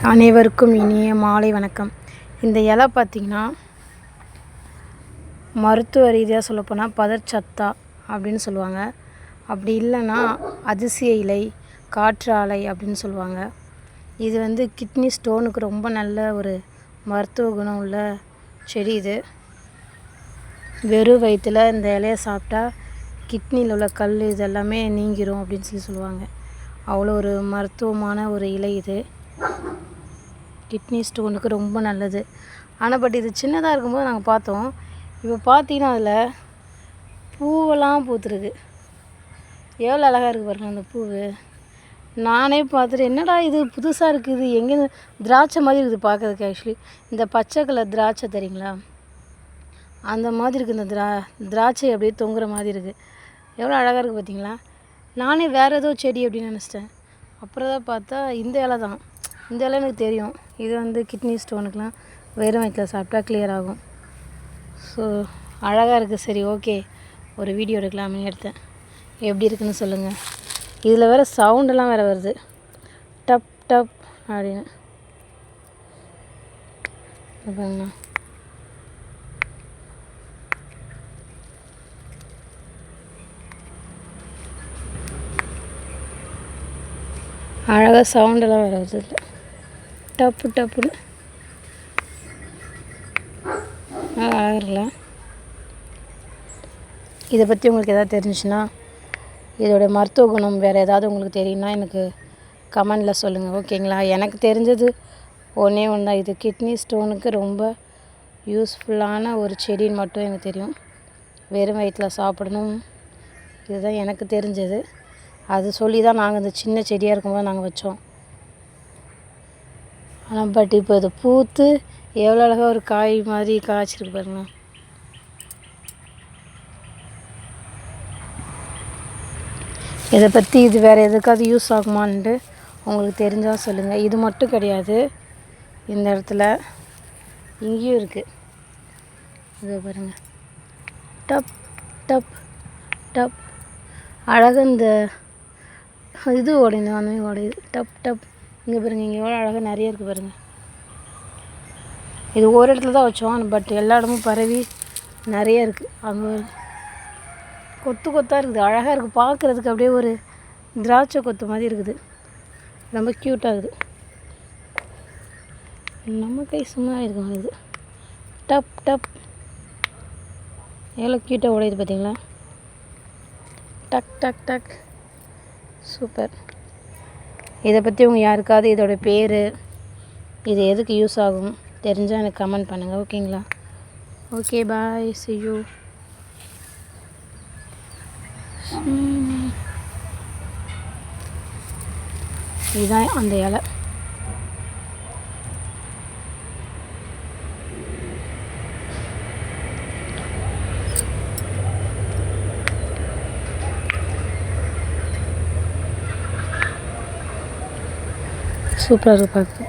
அனைவருக்கும் இனிய மாலை வணக்கம். இந்த இலை பார்த்திங்கன்னா மருத்துவ ரீதியாக சொல்லப்போனால் பதர்ச்சத்தா அப்படின்னு சொல்லுவாங்க. அப்படி இல்லைன்னா அதிசய இலை, காற்றாலை அப்படின்னு சொல்லுவாங்க. இது வந்து கிட்னி ஸ்டோனுக்கு ரொம்ப நல்ல ஒரு மருத்துவ குணம் உள்ள செடி. இது வெறும் வயிற்றில் இந்த இலையை சாப்பிட்டா கிட்னியில் உள்ள கல் இதெல்லாமே நீங்கிரும் அப்படின்னு சொல்லுவாங்க. அவ்வளோ ஒரு மருத்துவமான ஒரு இலை இது. கிட்னி ஸ்டோனுக்கு ரொம்ப நல்லது. ஆனால் பட் இது சின்னதாக இருக்கும்போது நாங்கள் பார்த்தோம். இப்போ பார்த்தீங்கன்னா அதில் பூவெல்லாம் பூத்துருக்கு. எவ்வளோ அழகாக இருக்குது பாருங்கள் அந்த பூவு. நானே பார்த்துட்டு என்னடா இது புதுசாக இருக்குது, எங்கேருந்து திராட்சை மாதிரி இருக்குது பார்க்கறதுக்கு. ஆக்சுவலி இந்த பச்சை கலர் திராட்சை தெரியுங்களா, அந்த மாதிரி இருக்குது. இந்த திராட்சை அப்படியே தொங்குற மாதிரி இருக்குது. எவ்வளோ அழகாக இருக்குது பார்த்தீங்களா. நானே வேறு ஏதோ செடி அப்படின்னு நினச்சிட்டேன். அப்புறம் தான் பார்த்தா இந்த இலை தான். இந்த இலை எனக்கு தெரியும். இது வந்து கிட்னி ஸ்டோனுக்கெலாம் வெறும் வயிற்றில் சாப்பிட்டா கிளியர் ஆகும். ஸோ அழகாக இருக்குது. சரி, ஓகே, ஒரு வீடியோ எடுக்கலாம்னு எடுத்தேன். எப்படி இருக்குன்னு சொல்லுங்கள். இதில் வேறு சவுண்டெல்லாம் வேறு வருது, டப் டப் அப்படின்னு. பாருங்கண்ணா, அழகாக சவுண்டெல்லாம் வேறு வருது. இல்லை டப்பு டப்புன்னு அழகாக இருக்குல்ல. இதை பற்றி உங்களுக்கு எதாவது தெரிஞ்சுச்சுன்னா, இதோடைய மருத்துவ குணம் வேறு ஏதாவது உங்களுக்கு தெரியும்னா எனக்கு கமெண்டில் சொல்லுங்கள், ஓகேங்களா. எனக்கு தெரிஞ்சது ஒன்றே ஒன்று தான். இது கிட்னி ஸ்டோனுக்கு ரொம்ப யூஸ்ஃபுல்லான ஒரு செடின்னு மட்டும் எனக்கு தெரியும். வெறும் வயிற்றில் சாப்பிடணும், இதுதான் எனக்கு தெரிஞ்சது. அது சொல்லி தான் நாங்கள் இந்த சின்ன செடியாக இருக்கும்போது நாங்கள் வச்சோம். ஆனால் பட் இப்போ இது பூத்து எவ்வளோ அழகாக ஒரு காய் மாதிரி காய்ச்சிருக்கு பாருங்க. இதை பற்றி இது வேறு எதுக்காவது யூஸ் ஆகுமான்ட்டு உங்களுக்கு தெரிஞ்சால் சொல்லுங்கள். இது மட்டும் கிடையாது, இந்த இடத்துல இங்கேயும் இருக்குது. இது பாருங்கள், டப் டப் டப் அழகாக இந்த இது உடையணும், அந்த மாதிரி உடையுது. டப் டப். இங்கே பாருங்கள், இங்கே எவ்வளோ அழகாக நிறைய இருக்குது பாருங்கள். இது ஒரு இடத்துல தான் வச்சோம், பட் எல்லா இடமும் பரவி நிறைய இருக்குது. அங்கே கொத்து கொத்தாக இருக்குது, அழகாக இருக்குது பார்க்குறதுக்கு. அப்படியே ஒரு திராட்சை கொத்து மாதிரி இருக்குது, ரொம்ப க்யூட்டாக இருக்குது. நம்ம கை சும்மா இருக்கும். இது டப் டப் எவ்வளோ க்யூட்டாக உடையுது பார்த்தீங்களா. டக் டக் டக், சூப்பர். இதை பற்றி உங்கள் யாருக்காவது இதோட பேர், இது எதுக்கு யூஸ் ஆகும் தெரிஞ்சால் எனக்கு கமெண்ட் பண்ணுங்கள், ஓகேங்களா. Okay, bye, see you. இதுதான் அந்த இலை. சூப்பராக இருக்குது பார்க்க.